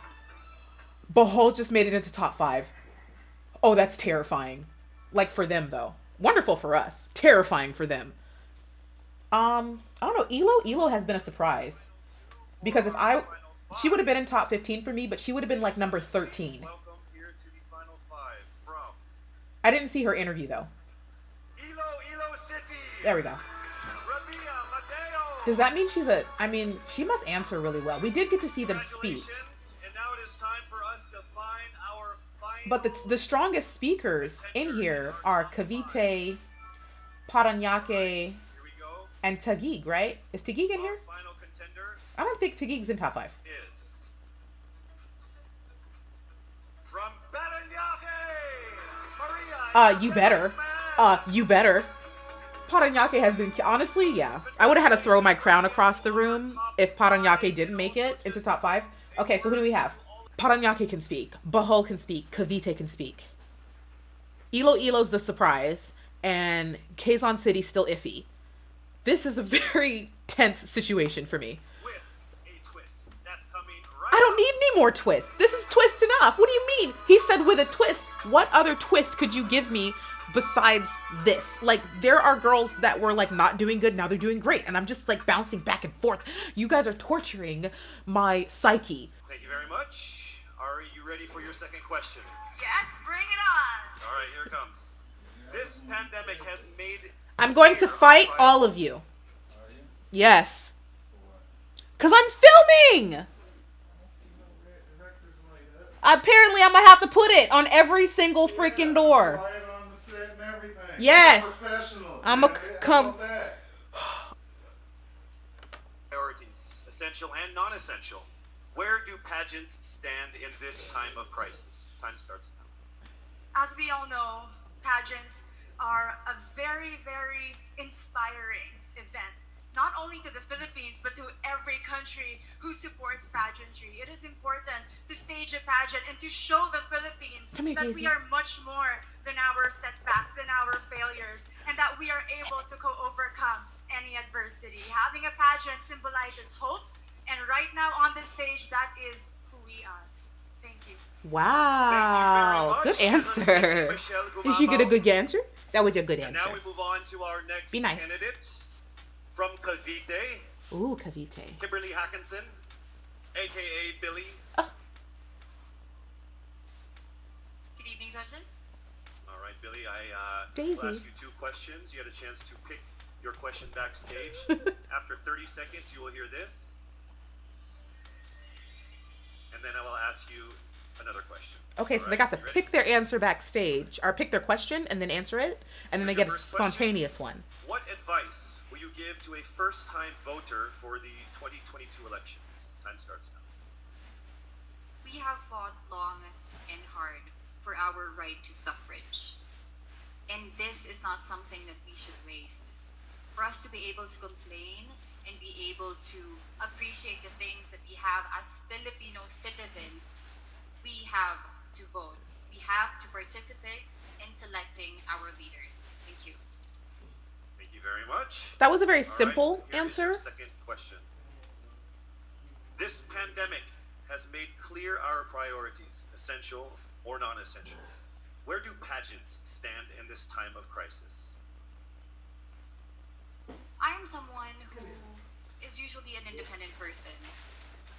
Bohol just made it into top 5. Oh, that's terrifying. Like for them though. Wonderful for us. Terrifying for them. I don't know. Elo has been a surprise. Because if she would have been in top 15 for me, but she would have been like number 13. I didn't see her interview though. There we go. Does that mean she's a... I mean, she must answer really well. We did get to see them speak. But the strongest speakers in here are Cavite, Paranyake, and Taguig, right? Is Taguig in here? I don't think Taguig's in top 5. You better. You better. Paranyake has been... Honestly, yeah. I would have had to throw my crown across the room if Paranyake didn't make it into top 5. Okay, so who do we have? Paranyake can speak. Bohol can speak. Cavite can speak. Elo's the surprise. And Quezon City's still iffy. This is a very tense situation for me. I don't need any more twists. This is twist enough. What do you mean? He said with a twist. What other twist could you give me besides this? Like, there are girls that were like not doing good, now they're doing great, and I'm just like bouncing back and forth. You guys are torturing my psyche. Thank you very much. Are you ready for your second question? Yes, bring it on. All right, here it comes. This pandemic has made... I'm going to fight all of you. Yes. Because I'm filming! Apparently, I'm going to have to put it on every single freaking door. Yes. I'm a come. Priorities, essential and non-essential. Where do pageants stand in this time of crisis? Time starts now. As we all know, pageants are a very, very inspiring event. Not only to the Philippines, but to every country who supports pageantry. It is important to stage a pageant and to show the Philippines that we are much more than our setbacks and our failures, and that we are able to overcome any adversity. Having a pageant symbolizes hope, and right now on the stage, that is who we are. Thank you. Wow, good answer. Did you get a good answer? That was a good answer. And now we move on to our next candidate. From Cavite. Ooh, Cavite. Kimberly Hackinson, a.k.a. Billy. Good evening, judges. All right, Billy, I Daisy. will ask you 2 questions. You had a chance to pick your question backstage. After 30 seconds, you will hear this. And then I will ask you another question. Okay, so they got to pick their answer backstage, or pick their question and then answer it, and then they get a spontaneous one. What advice will you give to a first-time voter for the 2022 elections? Time starts now. We have fought long and hard for our right to suffrage. And this is not something that we should waste. For us to be able to complain and be able to appreciate the things that we have as Filipino citizens, we have to vote. We have to participate in selecting our leaders. Thank you. Thank you very very much. That was a very All right, simple here is your answer. second question. This pandemic has made clear our priorities, essential or non-essential. Where do pageants stand in this time of crisis? I am someone who is usually an independent person.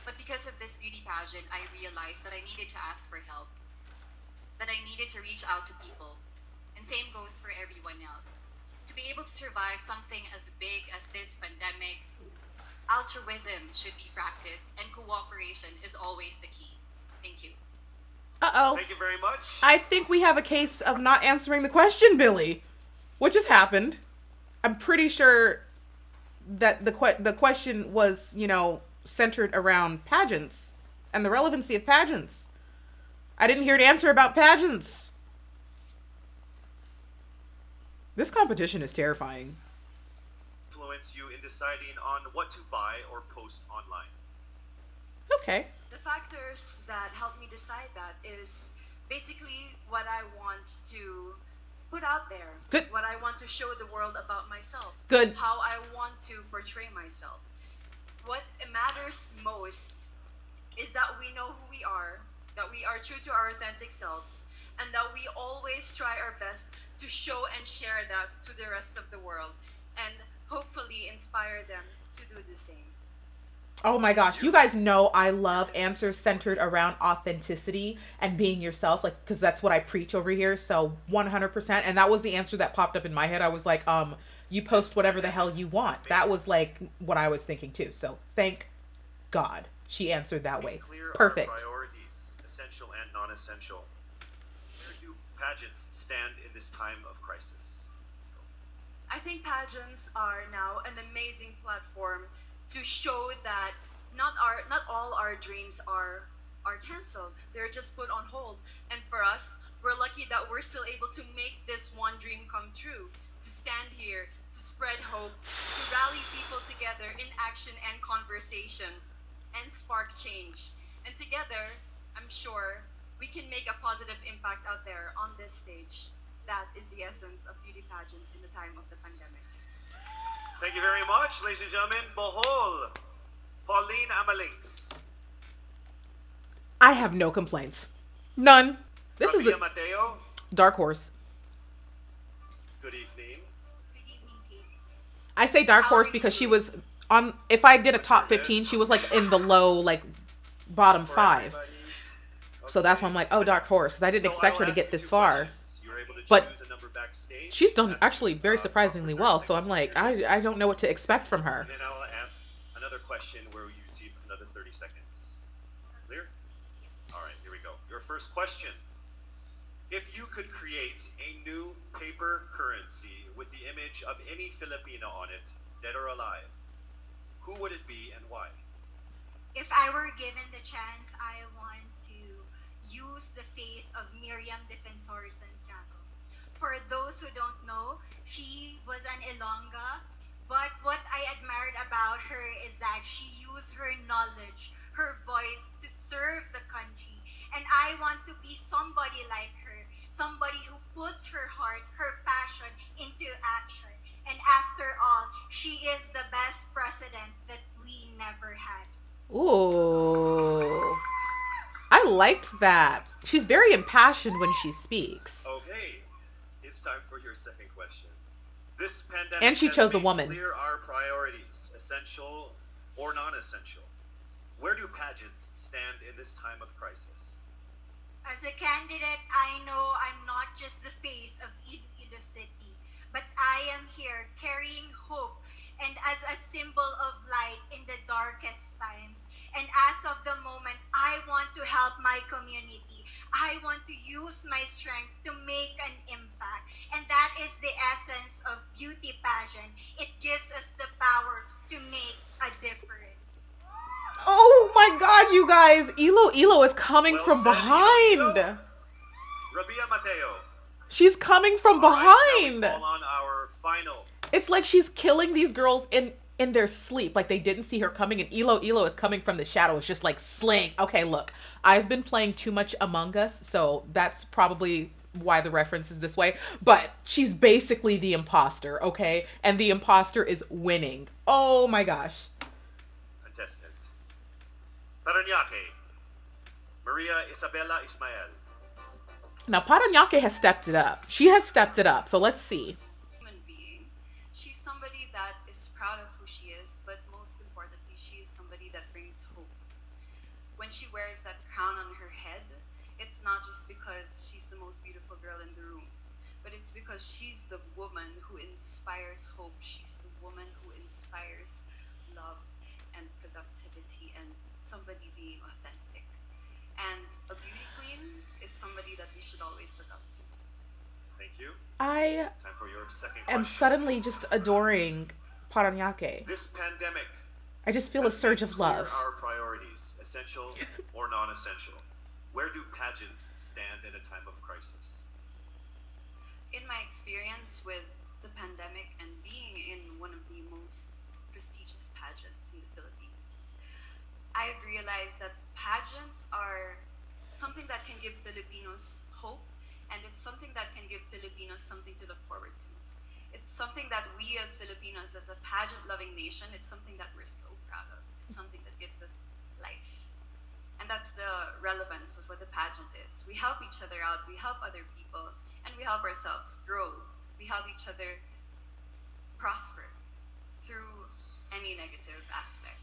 But because of this beauty pageant, I realized that I needed to ask for help, that I needed to reach out to people. And same goes for everyone else. To be able to survive something as big as this pandemic, altruism should be practiced and cooperation is always the key. Thank you. Uh-oh. Thank you very much. I think we have a case of not answering the question, Billy. What just happened? I'm pretty sure that the question was, centered around pageants and the relevancy of pageants. I didn't hear an answer about pageants. This competition is terrifying. Influence you in deciding on what to buy or post online. Okay. The factors that help me decide that is basically what I want to put out there, Good. what I want to show the world about myself, Good. how I want to portray myself. What matters most is that we know who we are, that we are true to our authentic selves, and that we always try our best to show and share that to the rest of the world, and hopefully inspire them to do the same. Oh my gosh, you guys know I love answers centered around authenticity and being yourself, like, because that's what I preach over here. So 100%. And that was the answer that popped up in my head. I was like, you post whatever the hell you want. That was like what I was thinking too. So thank God she answered that way. Perfect. Our priorities, essential and non-essential. Where do pageants stand in this time of crisis? I think pageants are now an amazing platform to show that not all our dreams are canceled. They're just put on hold. And for us, we're lucky that we're still able to make this one dream come true. To stand here, to spread hope, to rally people together in action and conversation, and spark change. And together, I'm sure we can make a positive impact out there on this stage. That is the essence of beauty pageants in the time of the pandemic. Thank you very much, ladies and gentlemen. Bohol, Pauline Amalings. I have no complaints. None. This is Rabia the Mateo. dark horse. Good evening. I say dark horse because she was on, if I did a top 15, she was like in the low, like bottom 5. So that's why I'm like, oh, dark horse, because I didn't expect her to get this far. But she's done actually very surprisingly well. So I'm like, I don't know what to expect from her. And then I'll ask another question where you receive another 30 seconds. Clear? All right, here we go. Your first question. If you could create a new paper currency with the image of any Filipino on it, dead or alive, who would it be and why? If I were given the chance, I want to use the face of Miriam Defensor Santiago. For those who don't know, she was an Ilongga, but what I admired about her is that she used her knowledge, her voice to serve the country. And I want to be somebody like her, somebody who puts her heart, her passion into action. And after all, she is the best president that we never had. Ooh. I liked that. She's very impassioned when she speaks. Okay, it's time for your second question. This pandemic And she has chose a made woman. clear our priorities, essential or non-essential. Where do pageants stand in this time of crisis? As a candidate, I know I'm not just the face of Iloilo City, but I am here carrying hope and as a symbol of light in the darkest times. And as of the moment, I want to help my community. I want to use my strength to make an impact. And that is the essence of beauty pageant. It gives us the power to make a difference. Oh my God, you guys. Ilo is coming Well from said, behind. Rabia Mateo. She's coming from All right, now behind. we call on our final. It's like she's killing these girls in their sleep, like they didn't see her coming, and Ilo is coming from the shadows, just like slaying. Okay, look, I've been playing too much Among Us, so that's probably why the reference is this way, but she's basically the imposter, okay? And the imposter is winning. Oh my gosh. Contestant. Paranaque. Maria Isabella Ismael. Now, Paranaque has stepped it up. She has stepped it up, so let's see. Human being. She's somebody that is proud of who she is, but most importantly, she is somebody that brings hope. When she wears that crown on her head, it's not just because she's the most beautiful girl in the room, but it's because she's the woman who inspires hope. She's the woman who inspires love and productivity and somebody being authentic. And a beauty queen is somebody that we should always look up to. Thank you. I Time for your second am question. suddenly just adoring Paranaque. This pandemic. I just feel a surge of love. Our priorities, essential or non-essential. Where do pageants stand in a time of crisis? In my experience with the pandemic and being in one of the most prestigious pageants in the Philippines, I've realized that pageants are something that can give Filipinos hope, and it's something that can give Filipinos something to look forward to. It's something that we as Filipinos, as a pageant-loving nation, it's something that we're so proud of. It's something that gives us life. And that's the relevance of what the pageant is. We help each other out, we help other people, and we help ourselves grow. We help each other prosper through any negative aspect.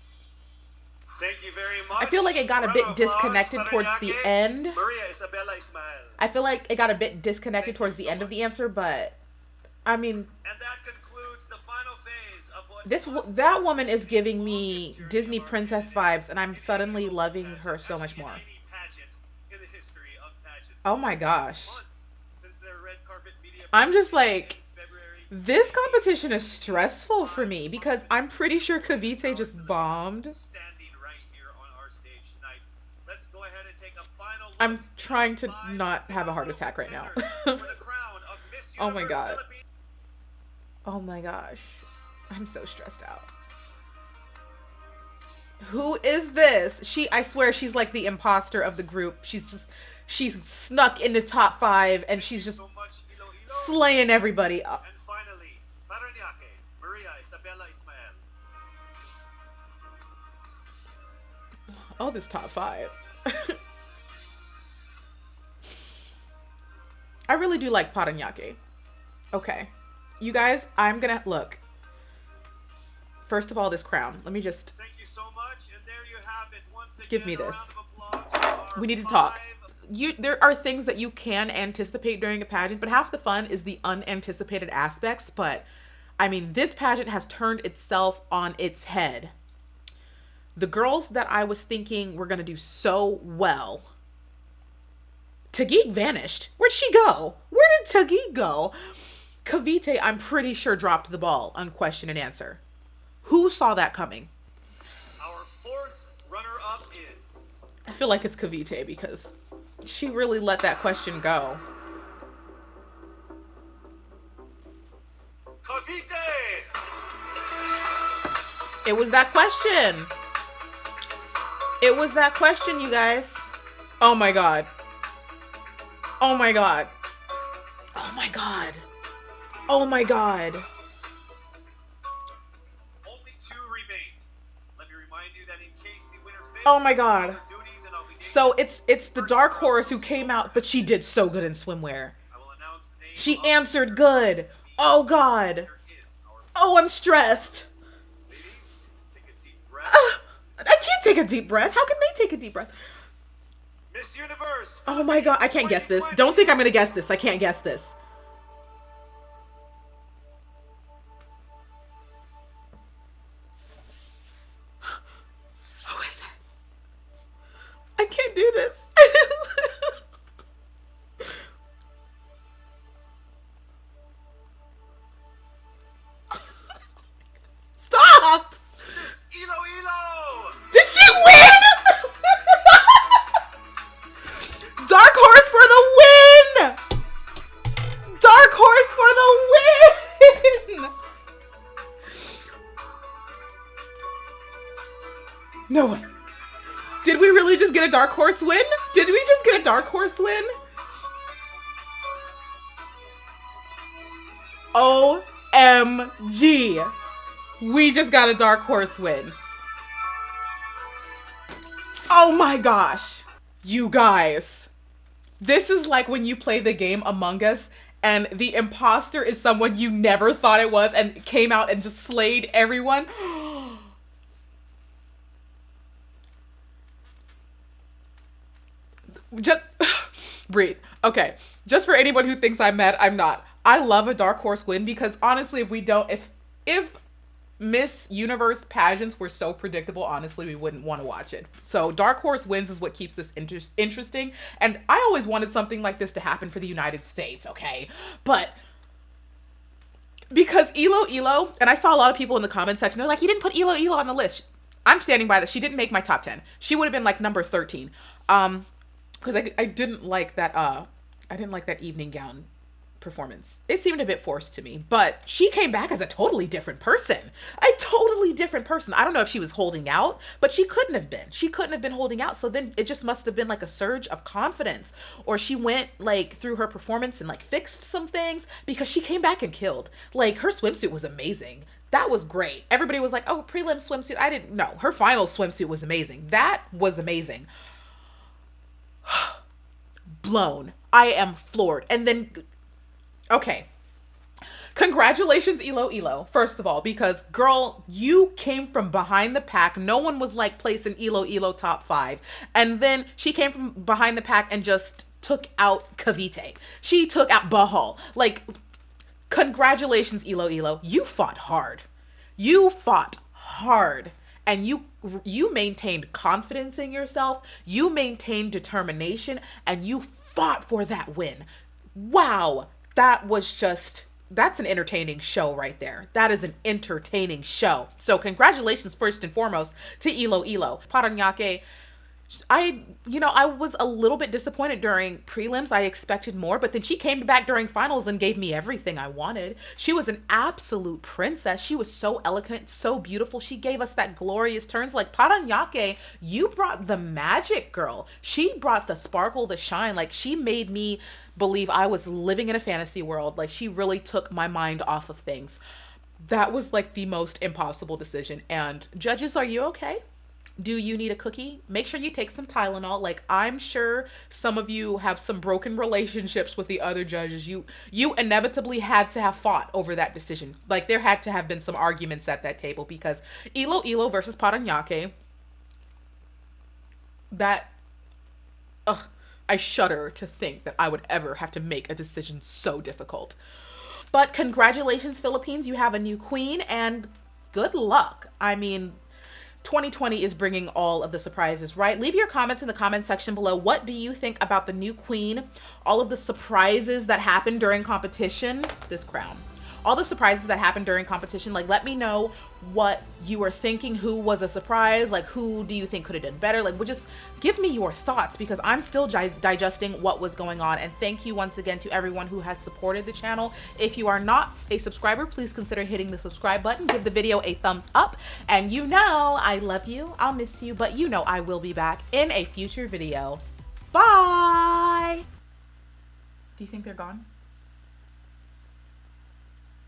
Thank you very much. I feel like it got a bit Round of applause, disconnected towards the Paranaque. end. Maria Isabella Ismael. I feel like it got a bit disconnected towards the end of the answer, but I mean, And that concludes the final phase of what that woman is giving me Disney princess vibes, and I'm suddenly loving her so much more. pageant in the history of pageants. Oh my gosh. Months since their red carpet media I'm just like, February. this competition is stressful for me because I'm pretty sure Cavite just bombed. Standing right here on our stage tonight. Let's go ahead and take a final look I'm trying to not have a heart attack right now. for the crown of Miss Oh my Universe God. Philippines. Oh my gosh. I'm so stressed out. Who is this? I swear she's like the imposter of the group. She's snuck into top 5 and she's just So much Ilo. slaying everybody up. And finally, Paranaque, Maria Isabella Ismael. Oh, this top 5. I really do like Paranaque. Okay. You guys, I'm gonna look. First of all, this crown. Let me just Thank you so much, and there you have it. Once again, give me a this. round of applause for our We need to talk. 5 There are things that you can anticipate during a pageant, but half the fun is the unanticipated aspects. But I mean, this pageant has turned itself on its head. The girls that I was thinking were gonna do so well. Taguig vanished. Where'd she go? Where did Taguig go? Cavite, I'm pretty sure, dropped the ball on question and answer. Who saw that coming? Our fourth runner-up is I feel like it's Cavite because she really let that question go. Cavite. It was that question. It was that question, you guys. Oh my God. Oh my God. Oh my God. Oh my God. Only 2 remained. Let me remind you that in case the winner fails, Oh my God. our duties and obligations, So it's the dark horse who came out, but she did so good in swimwear. I will announce the name She of answered good. Oh God. Here is our Oh, I'm stressed. ladies. Take a deep breath. I can't take a deep breath. How can they take a deep breath? Miss Universe. Oh my God, I can't guess this. Don't think I'm gonna guess this. I can't guess this. Who is it? I can't do this. Stop! Miss Ilo Ilo. Did she win? Dark horse for the win! Dark horse for the win! No way. Did we really just get a dark horse win? Did we just get a dark horse win? OMG. We just got a dark horse win. Oh my gosh. You guys. This is like when you play the game Among Us and the imposter is someone you never thought it was and came out and just slayed everyone. Just breathe. Okay. Just for anyone who thinks I'm mad, I'm not. I love a dark horse win because honestly, if Miss Universe pageants were so predictable, honestly, we wouldn't want to watch it. So dark horse wins is what keeps this interesting. And I always wanted something like this to happen for the United States, okay? But because Elo, and I saw a lot of people in the comment section, they're like, you didn't put Elo on the list. I'm standing by that. She didn't make my top 10. She would have been like number 13. Because I didn't like that evening gown performance. It seemed a bit forced to me, but she came back as a totally different person. I don't know if she was holding out, but she couldn't have been. She couldn't have been holding out. So then it just must have been like a surge of confidence, or she went like through her performance and like fixed some things, because she came back and killed. Like her swimsuit was amazing. That was great. Everybody was like, oh, prelim swimsuit. I didn't know. Her final swimsuit was amazing. That was amazing. Blown. I am floored. And then, okay. Congratulations, Elo, first of all, because girl, you came from behind the pack. No one was like placing Elo top 5. And then she came from behind the pack and just took out Kavite. She took out Bahal. Like, congratulations, Elo. You fought hard. You fought hard. And you maintained confidence in yourself. You maintained determination, and you fought for that win. Wow. That's an entertaining show right there. That is an entertaining show. So congratulations first and foremost to Elo. Paranaque, I was a little bit disappointed during prelims. I expected more, but then she came back during finals and gave me everything I wanted. She was an absolute princess. She was so eloquent, so beautiful. She gave us that glorious turns. Like Paranaque, you brought the magic, girl. She brought the sparkle, the shine. Like she made me believe I was living in a fantasy world. Like she really took my mind off of things. That was like the most impossible decision. And judges, are you okay? Do you need a cookie? Make sure you take some Tylenol. Like, I'm sure some of you have some broken relationships with the other judges. You inevitably had to have fought over that decision. Like, there had to have been some arguments at that table, because Elo versus Paranaque, I shudder to think that I would ever have to make a decision so difficult. But congratulations, Philippines. You have a new queen, and good luck. I mean, 2020 is bringing all of the surprises, right? Leave your comments in the comment section below. What do you think about the new queen? All of the surprises that happened during competition. This crown. All the surprises that happened during competition. Like, let me know what you were thinking. Who was a surprise? Like, who do you think could have done better? Like, just give me your thoughts, because I'm still digesting what was going on. And thank you once again to everyone who has supported the channel. If you are not a subscriber, please consider hitting the subscribe button. Give the video a thumbs up. And you know I love you. I'll miss you, but you know I will be back in a future video. Bye! Do you think they're gone?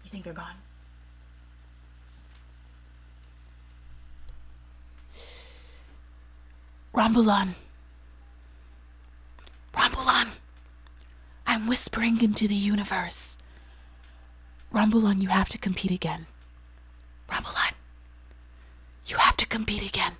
You think they're gone? Rambulan. I'm whispering into the universe. Rambulan, you have to compete again. Rambulan, you have to compete again.